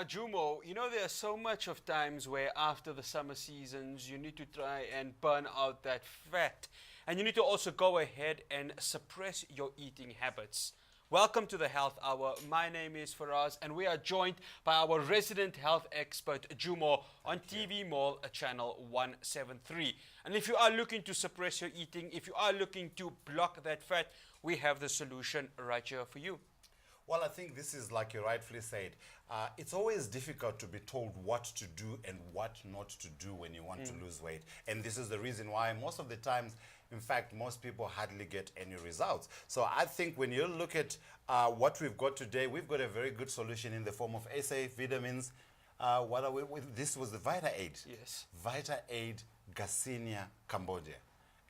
Now, Jumo, you know there are so much of times where after the summer seasons you need to try and burn out that fat, and you need to also go ahead and suppress your eating habits. Welcome to the Health Hour. My name is Faraz, and we are joined by our resident health expert, Jumo, on TV Mall Channel 173. And if you are looking to suppress your eating, if you are looking to block that fat, we have the solution right here for you. Well, I think this is like you rightfully said. It's always difficult to be told what to do and what not to do when you want to lose weight. And this is the reason why most of the times, in fact, most people hardly get any results. So I think when you look at what we've got today, we've got a very good solution in the form of SA vitamins. What are we with? This was the Vita-Aid. Yes. Vita-Aid Garcinia Cambogia.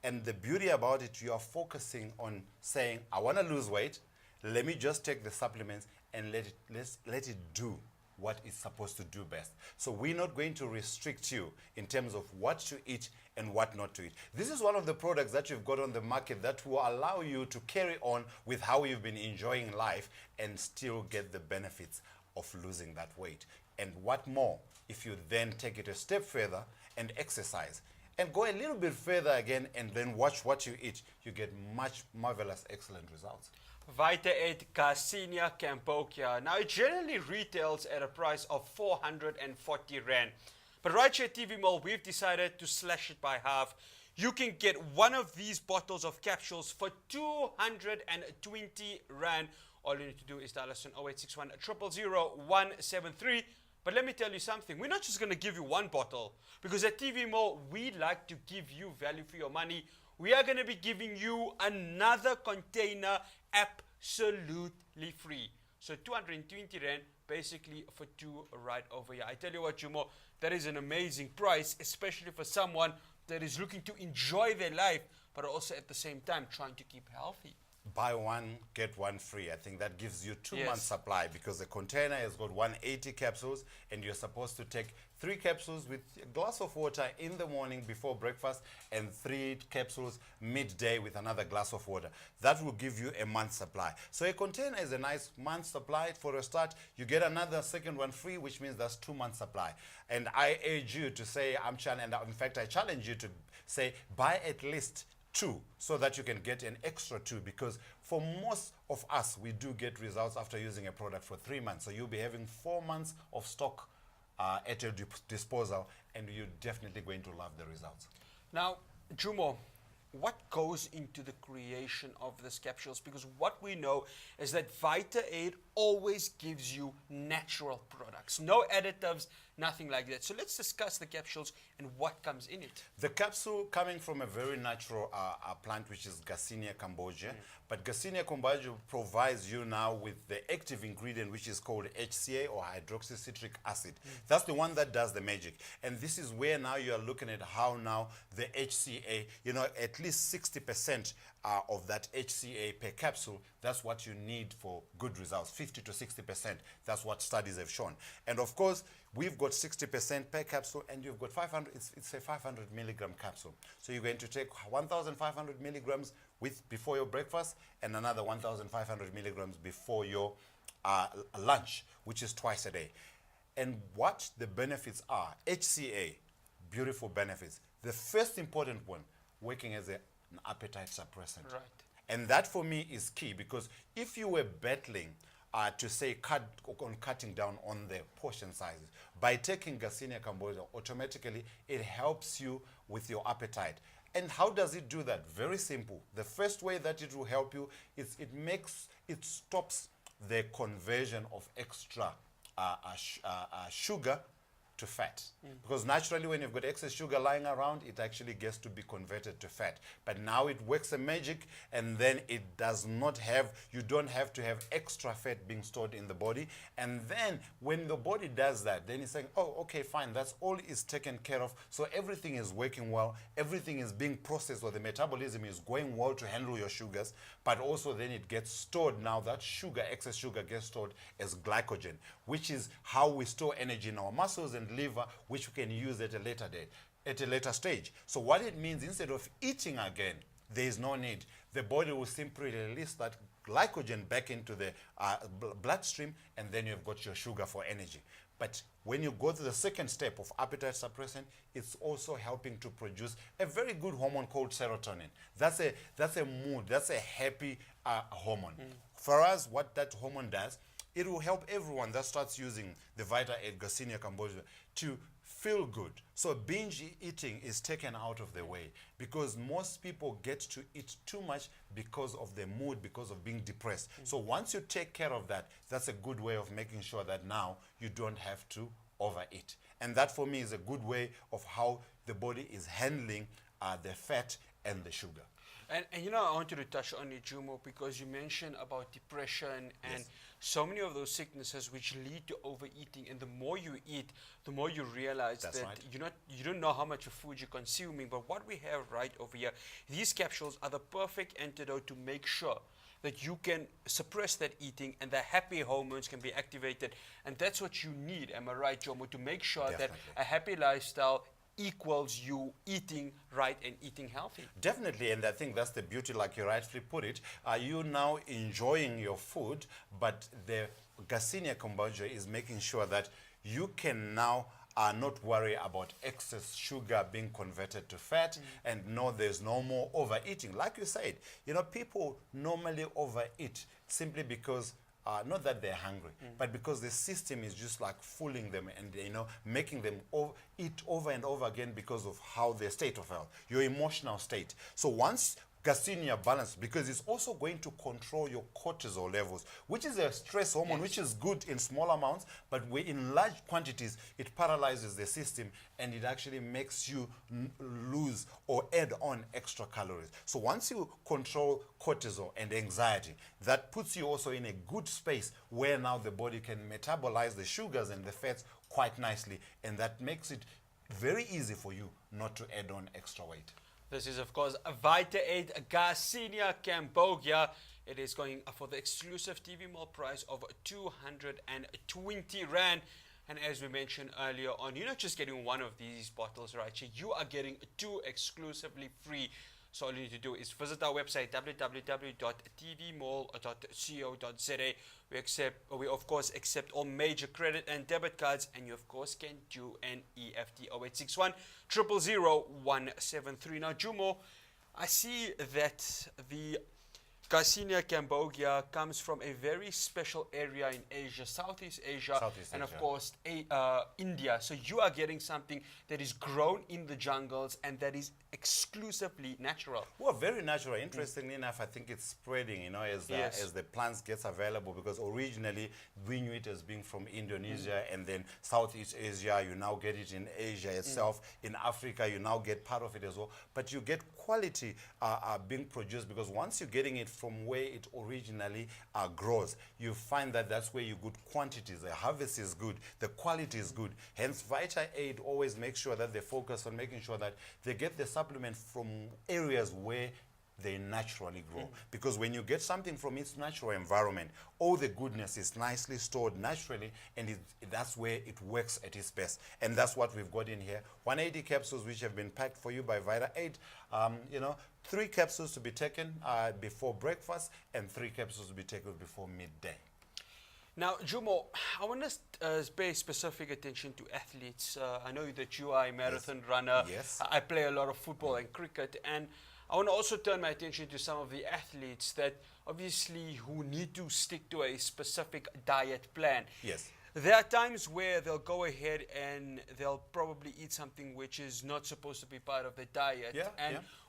And the beauty about it, you are focusing on saying, I want to lose weight. Let me just take the supplements and let it do what it's supposed to do best. So we're not going to restrict you in terms of what to eat and what not to eat. This is one of the products that you've got on the market that will allow you to carry on with how you've been enjoying life and still get the benefits of losing that weight. And what more, if you then take it a step further and exercise and go a little bit further again and then watch what you eat, you get much marvelous, excellent results. Vita-Aid Garcinia Cambogia. Now, it generally retails at a price of 440 Rand. But right here at TV Mall, we've decided to slash it by half. You can get one of these bottles of capsules for 220 Rand. All you need to do is dial us on 0861 000 173. But let me tell you something. We're not just going to give you one bottle, because at TV Mall, we like to give you value for your money. We are going to be giving you another container absolutely free. So 220 Rand basically for two right over here. I tell you what, Jumo, that is an amazing price, especially for someone that is looking to enjoy their life, but also at the same time trying to keep healthy. Buy one, get one free. I think that gives you 2 Yes. months supply, because the container has got 180 capsules and you're supposed to take 3 capsules with a glass of water in the morning before breakfast and 3 capsules midday with another glass of water. That will give you a month's supply. So a container is a nice month's supply for a start. You get another second one free, which means that's 2 months supply. And I urge you to say, in fact, I challenge you to say, buy at least 2 so that you can get an extra 2, because for most of us, we do get results after using a product for 3 months. So you'll be having 4 months of stock at your disposal, and you're definitely going to love the results. Now, Jumo, what goes into the creation of these capsules? Because what we know is that Vita-Aid always gives you natural products, no additives, nothing like that. So let's discuss the capsules and what comes in it. The capsule coming from a very natural plant, which is Garcinia Cambogia. But Garcinia Cambogia provides you now with the active ingredient, which is called HCA, or hydroxycitric acid. That's the one that does the magic. And this is where now you are looking at how now the HCA, at least 60% of that HCA per capsule, that's what you need for good results. 50 to 60%, that's what studies have shown. And of course, we've got 60% per capsule, and you've got 500, it's a 500 milligram capsule. So you're going to take 1,500 milligrams before your breakfast, and another 1,500 milligrams before your lunch, which is twice a day. And what the benefits are: HCA, beautiful benefits. The first important one, working as an appetite suppressant. Right. And that for me is key, because if you were battling to say cutting down on the portion sizes, by taking Garcinia Cambogia, automatically it helps you with your appetite. And how does it do that? Very simple. The first way that it will help you is it stops the conversion of extra sugar to fat. Because naturally, when you've got excess sugar lying around, it actually gets to be converted to fat. But now it works a magic, and then it does not have, you don't have to have extra fat being stored in the body. And then when the body does that, then it's saying, oh, okay, fine, that's all is taken care of. So everything is working well, everything is being processed, or the metabolism is going well to handle your sugars, but also then it gets stored. Now that sugar, excess sugar, gets stored as glycogen, which is how we store energy in our muscles and liver, which we can use at a later date, at a later stage. So what it means, instead of eating again, there is no need. The body will simply release that glycogen back into the bloodstream, and then you've got your sugar for energy. But when you go to the second step of appetite suppressant, it's also helping to produce a very good hormone called serotonin. That's a mood, that's a happy hormone. For us, what that hormone does, it will help everyone that starts using the Vita-Aid Garcinia Cambogia to feel good. So binge eating is taken out of the way, because most people get to eat too much because of their mood, because of being depressed. So once you take care of that, that's a good way of making sure that now you don't have to overeat. And that for me is a good way of how the body is handling the fat and the sugar. And you know, I want you to touch on it, Jumo, because you mentioned about depression and so many of those sicknesses which lead to overeating. And the more you eat, the more you realize that you don't know how much of food you're consuming. But what we have right over here, these capsules are the perfect antidote to make sure that you can suppress that eating and the happy hormones can be activated. And that's what you need, am I right, Jomo, to make sure that a happy lifestyle equals you eating right and eating healthy. Definitely, and I think that's the beauty, like you rightly put it. Are you now enjoying your food, but the Garcinia Cambogia is making sure that you can now not worry about excess sugar being converted to fat, and no, there's no more overeating. Like you said, you know, people normally overeat simply because not that they're hungry, but because the system is just like fooling them and, you know, making them eat over and over again because of how their state of health, your emotional state. So once Garcinia balance, because it's also going to control your cortisol levels, which is a stress hormone, which is good in small amounts, but in large quantities, it paralyzes the system and it actually makes you lose or add on extra calories. So once you control cortisol and anxiety, that puts you also in a good space where now the body can metabolize the sugars and the fats quite nicely, and that makes it very easy for you not to add on extra weight. This is, of course, a Vita-Aid Garcinia Cambogia. It is going for the exclusive TV Mall price of 220 Rand. And as we mentioned earlier on, you're not just getting one of these bottles right here. You are getting two exclusively free. So all you need to do is visit our website, www.tvmall.co.za. We of course accept all major credit and debit cards, and you of course can do an EFT 0861 000 173. Now, Jumo, I see that the Garcinia Cambogia comes from a very special area in Asia, Southeast Asia, and of course India. So you are getting something that is grown in the jungles and that is exclusively natural. Well, very natural. Interestingly enough, I think it's spreading, you know, as the plants gets available, because originally we knew it as being from Indonesia and then Southeast Asia. You now get it in Asia itself. In Africa, you now get part of it as well. But you get quality being produced, because once you're getting it from where it originally grows, you find that that's where you good quantities. The harvest is good, the quality is good. Hence, Vita-Aid always makes sure that they focus on making sure that they get the supplement from areas where they naturally grow. Because when you get something from its natural environment, all the goodness is nicely stored naturally, and that's where it works at its best. And that's what we've got in here. 180 capsules which have been packed for you by Vita-Aid. You know, 3 capsules to be taken before breakfast and 3 capsules to be taken before midday. Now, Jumo, I want to pay specific attention to athletes. I know that you are a marathon runner. Yes. I play a lot of football and cricket, and I want to also turn my attention to some of the athletes that obviously who need to stick to a specific diet plan. Yes. There are times where they'll go ahead and they'll probably eat something which is not supposed to be part of the diet.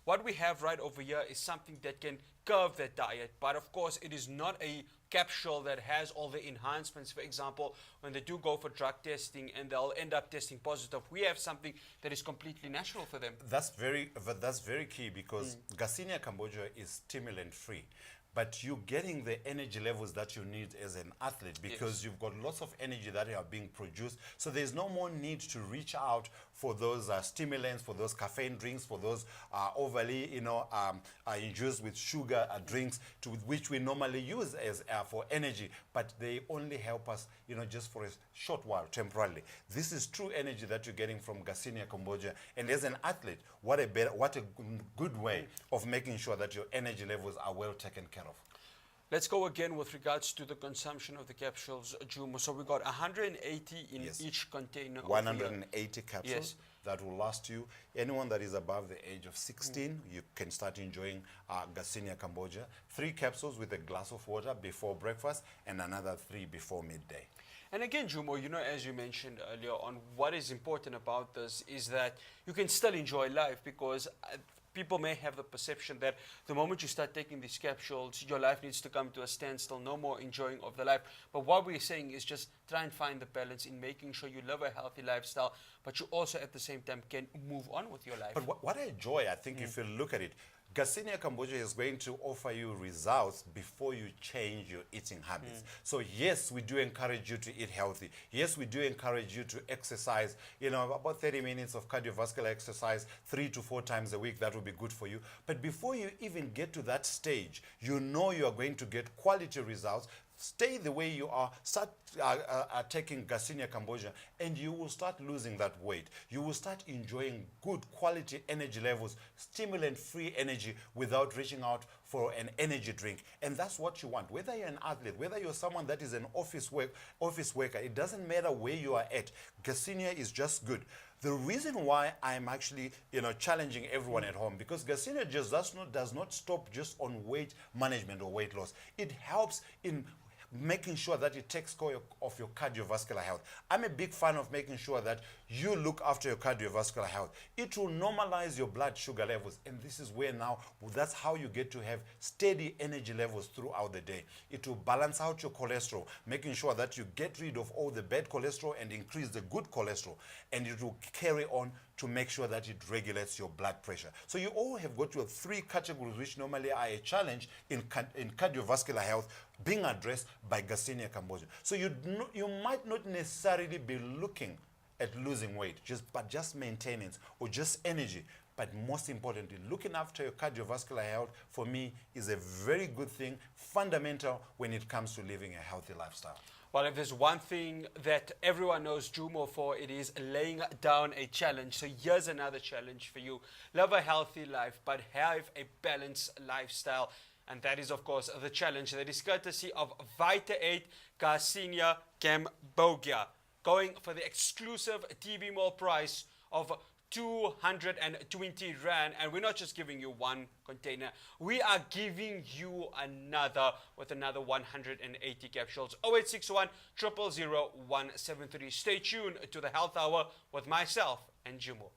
What we have right over here is something that can curb that diet. But of course, it is not a capsule that has all the enhancements. For example, when they do go for drug testing and they'll end up testing positive, we have something that is completely natural for them. That's very key, because Garcinia Cambogia is stimulant free. But you're getting the energy levels that you need as an athlete, because you've got lots of energy that are being produced. So there's no more need to reach out for those stimulants, for those caffeine drinks, for those overly, you know, induced with sugar drinks, which we normally use as for energy. But they only help us, you know, just for a short while, temporarily. This is true energy that you're getting from Garcinia Cambogia. And as an athlete, what a good way of making sure that your energy levels are well taken care of. Let's go again with regards to the consumption of the capsules, Jumo. So we got 180 in Yes. each container. 180 capsules. Yes. That will last you. Anyone that is above the age of 16, you can start enjoying Garcinia Cambogia. 3 capsules with a glass of water before breakfast and another 3 before midday. And again, Jumo, you know, as you mentioned earlier on, what is important about this is that you can still enjoy life, because people may have the perception that the moment you start taking these capsules, your life needs to come to a standstill, no more enjoying of the life. But what we're saying is just try and find the balance in making sure you live a healthy lifestyle, but you also at the same time can move on with your life. But what I enjoy, I think, if you look at it, Garcinia Cambogia is going to offer you results before you change your eating habits. So yes, we do encourage you to eat healthy. Yes, we do encourage you to exercise, you know, about 30 minutes of cardiovascular exercise 3 to 4 times a week. That will be good for you. But before you even get to that stage, you know you are going to get quality results. Stay the way you are, start taking Garcinia Cambogia, and you will start losing that weight. You will start enjoying good quality energy levels, stimulant-free energy without reaching out for an energy drink. And that's what you want. Whether you're an athlete, whether you're someone that is an office worker, it doesn't matter where you are at. Garcinia is just good. The reason why I'm actually, you know, challenging everyone at home, because Garcinia just does not stop just on weight management or weight loss. It helps in making sure that it takes care of your cardiovascular health. I'm a big fan of making sure that you look after your cardiovascular health. It will normalize your blood sugar levels, and this is where now, that's how you get to have steady energy levels throughout the day. It will balance out your cholesterol, making sure that you get rid of all the bad cholesterol and increase the good cholesterol, and it will carry on to make sure that it regulates your blood pressure. So you all have got your 3 categories, which normally are a challenge in cardiovascular health, being addressed by Garcinia Cambogia. So you might not necessarily be looking at losing weight, but just maintenance or just energy. But most importantly, looking after your cardiovascular health, for me, is a very good thing, fundamental when it comes to living a healthy lifestyle. Well, if there's one thing that everyone knows Jumo for, it is laying down a challenge. So here's another challenge for you. Live a healthy life, but have a balanced lifestyle. And that is, of course, the challenge that is courtesy of Vita-Aid Garcinia Cambogia, going for the exclusive TV Mall price of 220 Rand. And we're not just giving you one container, we are giving you another with another 180 capsules. 0861 000 173. Stay tuned to the Health Hour with myself and Jumo.